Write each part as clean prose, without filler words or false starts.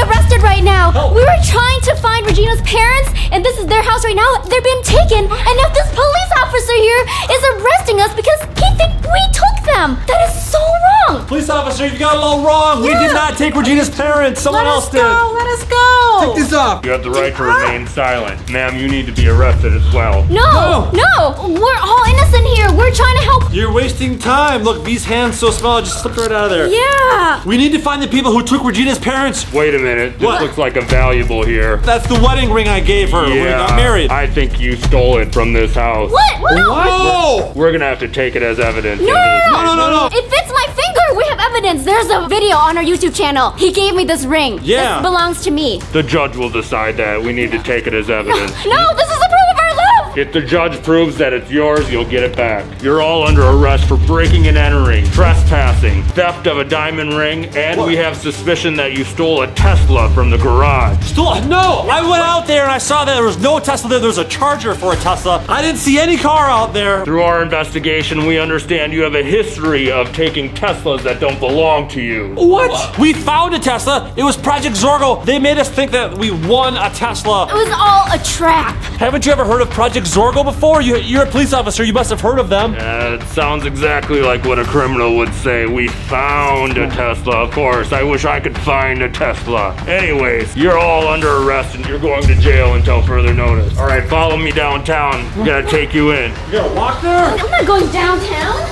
arrested right now. We were trying to find Regina's parents, and this is their house right now. They're being taken, and now this police officer here is arresting us because he thinks we took them. That is so wrong. Police officer, you got it all wrong. We did not take Regina's parents. Someone else did. Let us go. Take this off. You have the right to remain silent. Ma'am, you need to be arrested as well. No. We're all innocent here. We're trying to help. You're wasting time. Look, V's hand's so small, it just slipped right out of there. Yeah. We need to find the people who took Regina's parents. Wait a minute. This What? looks like a valuable here. That's the wedding ring I gave her when we got married. I think you stole it from this house. What? No. Whoa! We're gonna have to take it as evidence. No. It fits my finger. We have evidence. There's a video on our YouTube channel. He gave me this ring. Yeah. This belongs to me. The judge will decide that. We need to take it as evidence. No, this is a proof of our love. If the judge proves that it's yours, you'll get it back. You're all under arrest for breaking and entering, trespassing, theft of a diamond ring, and we have suspicion that you stole a Tesla from the garage. No, I went out there and I saw that there was no Tesla there. There was a charger for a Tesla. I didn't see any car out there. Through our investigation, we understand you have a history of taking Teslas that don't belong to you. What? We found a Tesla. It was Project Zorgo. They made us think that we won a Tesla. It was all a trap. Haven't you ever heard of Project Zorgo before? You're a police officer. You must have heard of them. It sounds exactly like what a criminal would say. We found a Tesla. Of course, I wish I could find a Tesla. Anyways, you're all under arrest and you're going to jail until further notice. All right, follow me downtown. We gotta take you in. You gonna walk there? I'm not going downtown.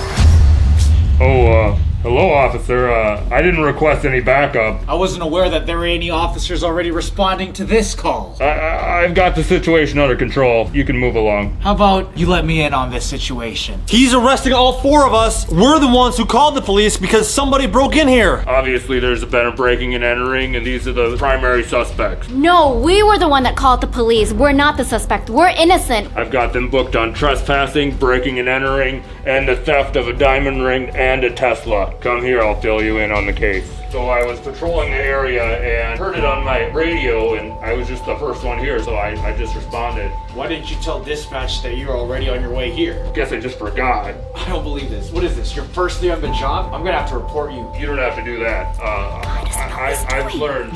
Hello, officer. I didn't request any backup. I wasn't aware that there were any officers already responding to this call. I've got the situation under control. You can move along. How about you let me in on this situation? He's arresting all four of us. We're the ones who called the police because somebody broke in here. Obviously, there's been a breaking and entering, and these are the primary suspects. No, we were the one that called the police. We're not the suspect. We're innocent. I've got them booked on trespassing, breaking and entering, and the theft of a diamond ring and a Tesla. Come here, I'll fill you in on the case. So I was patrolling the area and heard it on my radio, and I was just the first one here, so I just responded. Why didn't you tell dispatch that you were already on your way here? Guess I just forgot. I don't believe this. What is this, your first day on the job? I'm gonna have to report you. You don't have to do that. I've learned.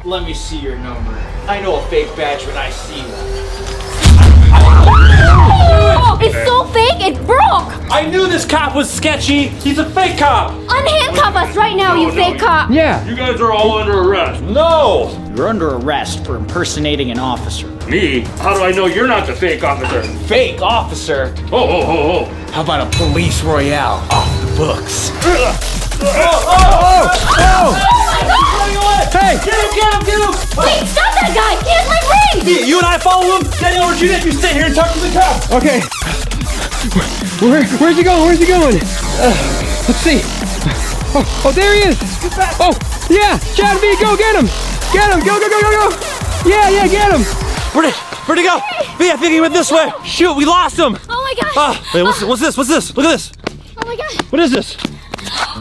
Let me see your number. I know a fake badge when I see one. Oh, it's so fake, it broke. I knew this cop was sketchy. He's a fake cop. Unhandcuff us right now, you fake cop. Yeah. You guys are all under arrest. No. You're under arrest for impersonating an officer. Me? How do I know you're not the fake officer? Fake officer? Oh. How about a police royale off the books? Hey. Get him. Wait, stop that guy. He has my ring. You and I follow him. Daniel, Regina, you stay here and talk to the cop. Okay. Where's he going? Let's see. Oh, there he is. Oh, yeah. Chad V, go get him. Get him. Go. Yeah, get him. Where'd he go? V, I think he went this way. Shoot, we lost him. Oh my gosh. Wait, what's this? Look at this. Oh my gosh. What is this?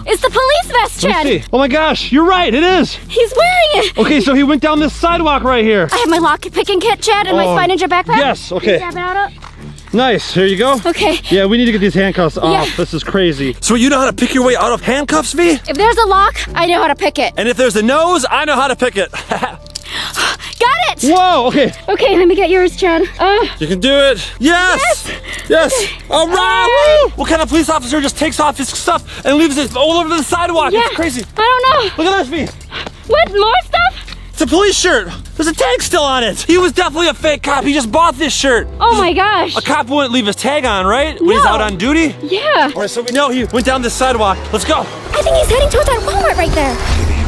It's the police vest, Chad. Let's see. Oh my gosh, you're right, it is. He's wearing it. Okay, so he went down this sidewalk right here. I have my lock picking kit, Chad, and my Spy Ninja backpack. Yes, okay. Can you grab it out? Nice, here you go. Okay. Yeah, we need to get these handcuffs off. Yeah. This is crazy. So you know how to pick your way out of handcuffs, V? If there's a lock, I know how to pick it. And if there's a nose, I know how to pick it. Got it. Whoa, okay. Okay, let me get yours, Chad. You can do it. Yes. All right. Woo. What kind of police officer just takes off his stuff and leaves it all over the sidewalk? Yeah. It's crazy. I don't know. Look at this, V. What, more stuff? It's a police shirt. There's a tag still on it. He was definitely a fake cop. He just bought this shirt. Oh my gosh. A cop wouldn't leave his tag on, right? When he's No. out on duty? Yeah. All right, so we know he went down this sidewalk. Let's go. I think he's heading towards that Walmart right there.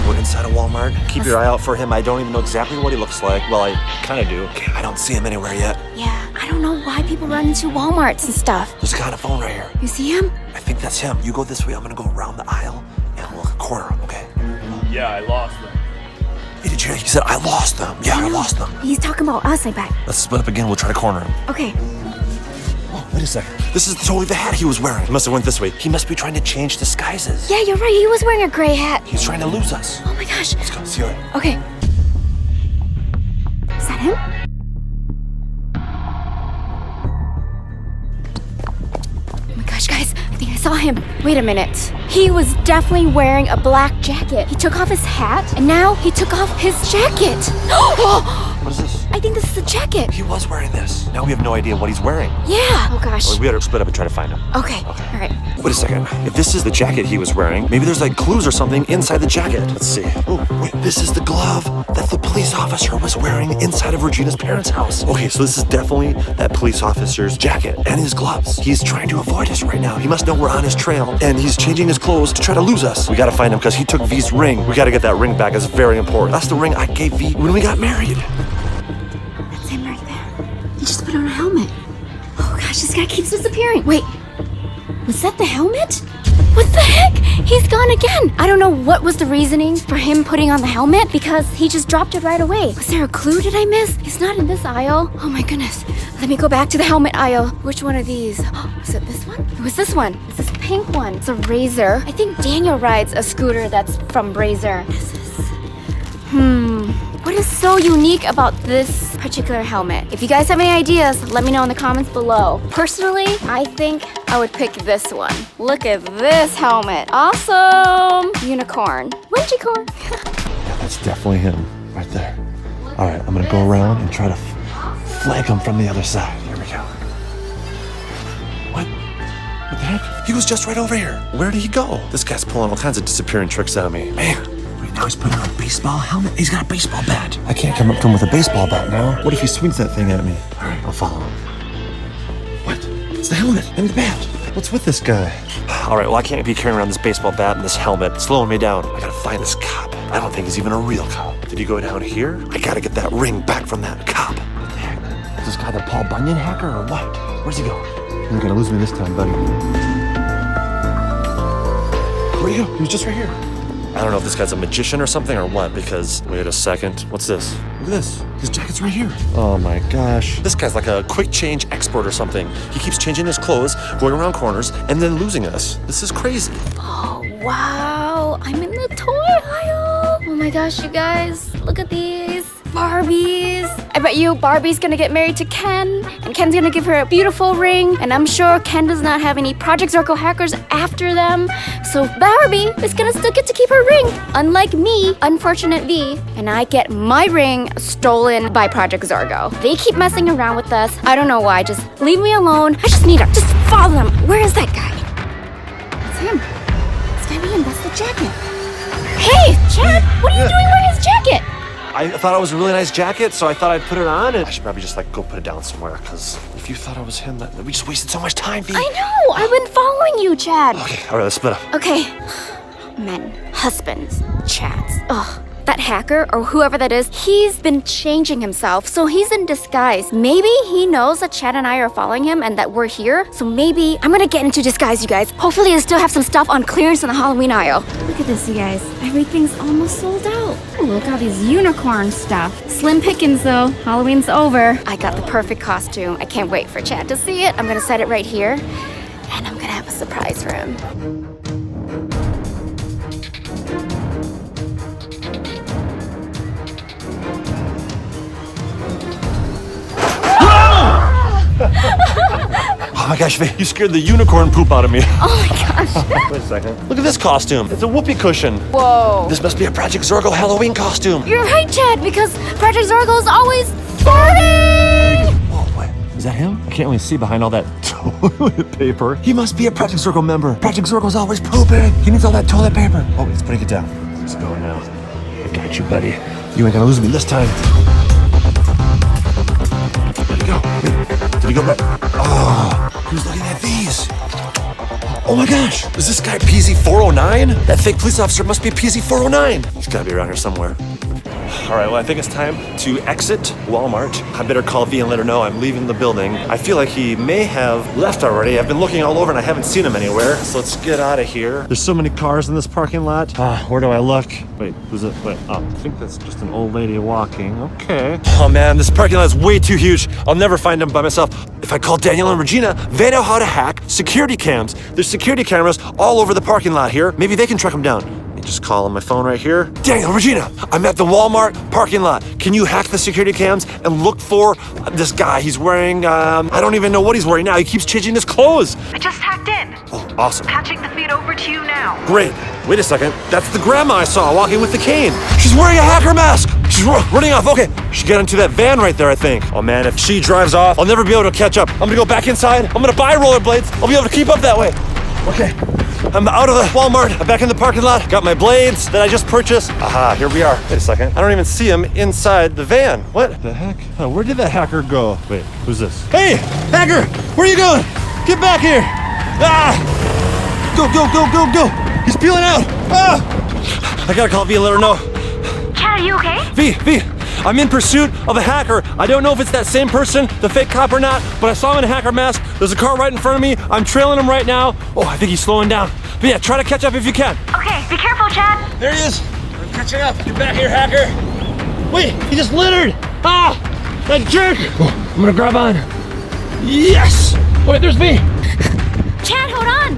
We're inside a Walmart. Keep your eye out for him. I don't even know exactly what he looks like. Well, I kind of do. Okay, I don't see him anywhere yet. Yeah, I don't know why people run into Walmarts and stuff. There's a guy on a phone right here. You see him? I think that's him. You go this way. I'm gonna go around the aisle and we'll corner him, okay? Yeah, I lost them. Hey, did you hear? He said, I lost them. Yeah, I lost them. He's talking about us, I bet. Let's split up again. We'll try to corner him. Okay. Oh, wait a second. This is totally the hat he was wearing. He must have went this way. He must be trying to change disguises. Yeah, you're right. He was wearing a gray hat. He's trying to lose us. Oh my gosh. Let's go. See you later. Okay. Is that him? Oh my gosh, guys. I think I saw him. Wait a minute. He was definitely wearing a black jacket. He took off his hat, and now he took off his jacket. What is this? I think this is a jacket. He was wearing this. Now we have no idea what he's wearing. Yeah. Oh gosh. We better split up and try to find him. Okay. All right. Wait a second. If this is the jacket he was wearing, maybe there's like clues or something inside the jacket. Let's see. Oh, wait. This is the glove that the police officer was wearing inside of Regina's parents' house. Okay, so this is definitely that police officer's jacket and his gloves. He's trying to avoid us right now. He must know we're on his trail, and he's changing his clothes to try to lose us. We gotta find him because he took V's ring. We gotta get that ring back. It's very important. That's the ring I gave V when we got married. That's him right there. He just put on a helmet. Oh gosh, this guy keeps disappearing. Wait, was that the helmet? What the heck? He's gone again. I don't know what was the reasoning for him putting on the helmet because he just dropped it right away. Was there a clue? Did I miss? He's not in this aisle. Oh my goodness. Let me go back to the helmet aisle. Which one of these? Was it this one? It was this one. It's this pink one. It's a Razor. I think Daniel rides a scooter that's from Razor. This is... What is so unique about this particular helmet? If you guys have any ideas, let me know in the comments below. Personally, I think I would pick this one. Look at this helmet. Awesome! Unicorn. Winchicorn. Yeah, that's definitely him right there. All right, I'm gonna go around and try to flank him from the other side. Here we go. What the heck? He was just right over here. Where did he go? This guy's pulling all kinds of disappearing tricks on me. Man. Now he's putting on a baseball helmet. He's got a baseball bat. I can't come up to him with a baseball bat now. What if he swings that thing at me? All right, I'll follow him. What? It's the helmet and the bat. What's with this guy? All right, well, I can't be carrying around this baseball bat and this helmet. It's slowing me down. I gotta find this cop. I don't think he's even a real cop. Did he go down here? I gotta get that ring back from that cop. What the heck? Is this guy the Paul Bunyan hacker or what? Where's he going? You're not gonna lose me this time, buddy. Where'd he go? He was just right here. I don't know if this guy's a magician or something or what, because, wait a second, what's this? Look at this, his jacket's right here. Oh my gosh. This guy's like a quick change expert or something. He keeps changing his clothes, going around corners, and then losing us. This is crazy. Oh, wow. I'm in the toy aisle. Oh my gosh, you guys, look at these. Barbies. I bet you Barbie's gonna get married to Ken, and Ken's gonna give her a beautiful ring, and I'm sure Ken does not have any Project Zorgo hackers after them, so Barbie is gonna still get to keep her ring, unlike me, unfortunate V, and I get my ring stolen by Project Zorgo. They keep messing around with us. I don't know why, just leave me alone. I just need to just follow them. Where is that guy? It's him. It's gotta be him, that's the jacket. Hey, Chad, what are you doing wearing his jacket? I thought it was a really nice jacket, so I thought I'd put it on, and I should probably just like go put it down somewhere, because if you thought I was him, we just wasted so much time, V. I know, I've been following you, Chad. Okay, all right, let's split up. Okay, men, husbands, Chads. Ugh, that hacker, or whoever that is, he's been changing himself, so he's in disguise. Maybe he knows that Chad and I are following him and that we're here, so maybe I'm gonna get into disguise, you guys. Hopefully I still have some stuff on clearance in the Halloween aisle. Look at this, you guys. Everything's almost sold out. Ooh, look at all these unicorn stuff. Slim pickings, though. Halloween's over. I got the perfect costume. I can't wait for Chad to see it. I'm gonna set it right here, and I'm gonna have a surprise for him. Oh my gosh, you scared the unicorn poop out of me. Oh my gosh. Wait a second. Look at this costume. It's a whoopee cushion. Whoa. This must be a Project Zorgo Halloween costume. You're right, Chad, because Project Zorgo is always farting! Whoa, wait. Is that him? I can't really see behind all that toilet paper. He must be a Project Zorgo member. Project Zorgo's always pooping. He needs all that toilet paper. Oh, he's putting it down. He's going now. I got you, buddy. You ain't gonna lose me this time. Where'd he go? Did he go back? Oh, he was looking at these. Oh my gosh, is this guy PZ409? That fake police officer must be PZ409. He's gotta be around here somewhere. All right, well, I think it's time to exit Walmart. I better call V and let her know I'm leaving the building. I feel like he may have left already. I've been looking all over and I haven't seen him anywhere. So let's get out of here. There's so many cars in this parking lot. Where do I look? Wait, who's it? Wait, oh, I think that's just an old lady walking. Okay. Oh man, this parking lot is way too huge. I'll never find him by myself. If I call Daniel and Regina, they know how to hack security cams. There's security cameras all over the parking lot here. Maybe they can track him down. me just call on my phone right here. Daniel, Regina, I'm at the Walmart parking lot. Can you hack the security cams and look for this guy? He's wearing, I don't even know what he's wearing now. He keeps changing his clothes. I just hacked in. Oh, awesome. Patching the feed over to you now. Great. Wait a second. That's the grandma I saw walking with the cane. She's wearing a hacker mask. She's running off. Okay, she got into that van right there, I think. Oh man, if she drives off, I'll never be able to catch up. I'm gonna go back inside. I'm gonna buy rollerblades. I'll be able to keep up that way. Okay, I'm out of the Walmart. I'm back in the parking lot. Got my blades that I just purchased. Aha, here we are. Wait a second. I don't even see him inside the van. What the heck? Oh, where did that hacker go? Wait, who's this? Hey, hacker, where are you going? Get back here. Ah! Go, go, go, go, go. He's peeling out. Ah! I gotta call V and let her know. Chad, are you okay? V, I'm in pursuit of a hacker. I don't know if it's that same person, the fake cop or not, but I saw him in a hacker mask. There's a car right in front of me. I'm trailing him right now. Oh, I think he's slowing down. But yeah, try to catch up if you can. Okay, be careful, Chad. There he is. I'm catching up. Get back here, hacker. Wait, he just littered. Ah, that jerk. Oh, I'm gonna grab on. Yes. Wait, there's V. Chad, hold on.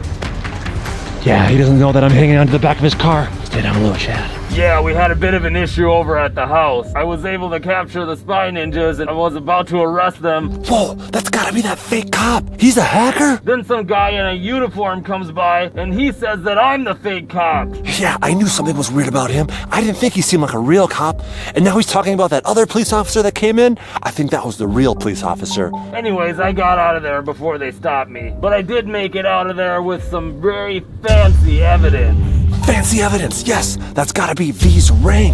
Yeah, he doesn't know that I'm hanging onto the back of his car. Stay down low, Chad. Yeah, we had a bit of an issue over at the house. I was able to capture the spy ninjas and I was about to arrest them. Whoa, that's gotta be that fake cop. He's a hacker? Then some guy in a uniform comes by and he says that I'm the fake cop. Yeah, I knew something was weird about him. I didn't think he seemed like a real cop. And now he's talking about that other police officer that came in. I think that was the real police officer. Anyways, I got out of there before they stopped me. But I did make it out of there with some very fancy evidence. Fancy evidence, yes. That's gotta be V's ring.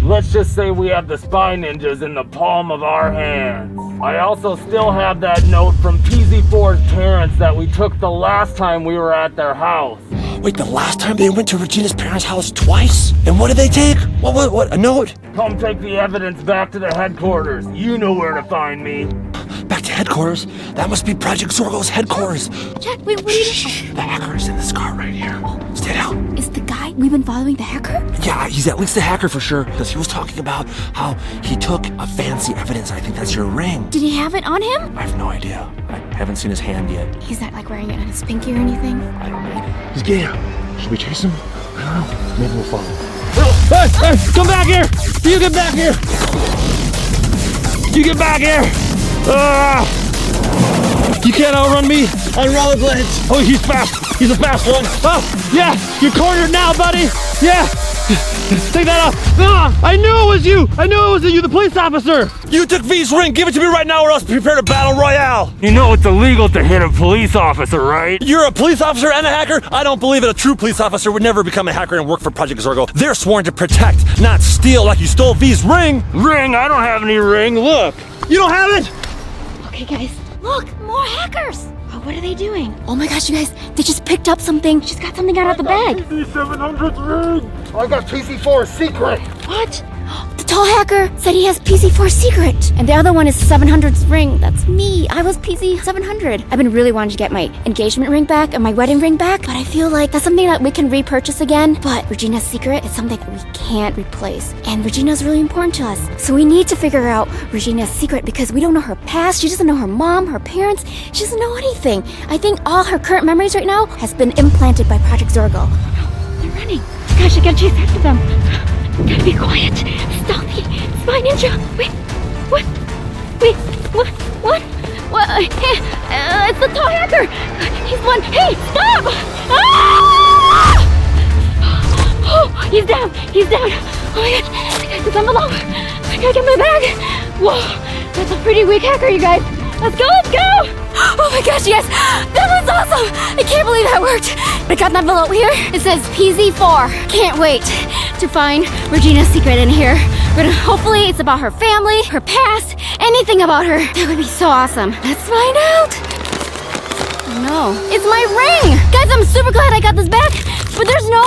Let's just say we have the spy ninjas in the palm of our hands. I also still have that note from PZ4's parents that we took the last time we were at their house. Wait, the last time they went to Regina's parents' house twice? And what did they take? What, a note? Come take the evidence back to the headquarters. You know where to find me. Back to headquarters? That must be Project Zorgo's headquarters. Chad, wait, what are you doing? The hacker's in this car right here. Stay down. Is the guy we've been following the hacker? Yeah, he's at least a hacker for sure, because he was talking about how he took a fancy evidence. I think that's your ring. Did he have it on him? I have no idea. I haven't seen his hand yet. He's not like wearing it on his pinky or anything. I don't know. He's getting out. Should we chase him? I don't know. Maybe we'll follow him. Hey, come back here! You get back here! You get back here! You can't outrun me on rollerblades. Oh, he's fast. He's a fast one. Oh, yeah, you're cornered now, buddy. Yeah. Take that off. Ah, I knew it was you. I knew it was you, the police officer. You took V's ring. Give it to me right now or else prepare to battle royale. You know it's illegal to hit a police officer, right? You're a police officer and a hacker? I don't believe it. A true police officer would never become a hacker and work for Project Zorgo. They're sworn to protect, not steal like you stole V's ring. Ring? I don't have any ring. Look. You don't have it? Okay, guys. Look, more hackers. Oh, what are they doing? Oh my gosh, you guys, they just picked up something. She's got something out of the bag. PC700's ring. I got PC4's secret. What? The tall hacker said he has PC4 secret. And the other one is 700's ring. That's me. I was PC 700. I've been really wanting to get my engagement ring back and my wedding ring back, but I feel like that's something that we can repurchase again. But Regina's secret is something that we can't replace. And Regina's really important to us. So we need to figure out Regina's secret because we don't know her past. She doesn't know her mom, her parents. She doesn't know anything. I think all her current memories right now has been implanted by Project Zorgo. They're running. Gosh, I gotta chase after them. Gotta be quiet. Stealthy. Spy ninja. Wait. What? Wait. What? It's the tall hacker. He's one. Hey, stop! Ah! Oh, he's down. Oh my gosh. I gotta get them along. I gotta get my bag. Whoa. That's a pretty weak hacker, you guys. Let's go. Oh my gosh, yes. That was awesome. I can't believe that worked. I got an envelope here. It says PZ4. Can't wait to find Regina's secret in here. But hopefully it's about her family, her past, anything about her. That would be so awesome. Let's find out. Oh no, it's my ring. Guys, I'm super glad I got this back, but there's no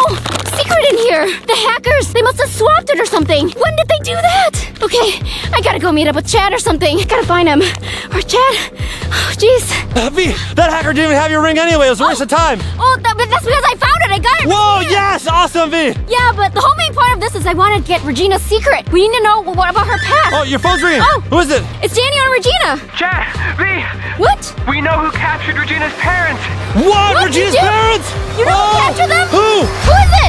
secret in here. The hackers, they must have swapped it or something. When did they do that? Okay, I gotta go meet up with Chad or something. Gotta find him. Or Chad. Oh, jeez. V, that hacker didn't even have your ring anyway. It was a waste of time. Oh, that's because I found it. I got it. Whoa, yes, awesome, V. Yeah, but the whole main point of this is I want to get Regina's secret. We need to know what about her past. Oh, your phone's ringing. Oh. Who is it? It's Daniel and Regina. Chad, V, What? we know who captured Regina's parents. What? What? Regina's You did? parents? You know who captured them? Who? Who is it?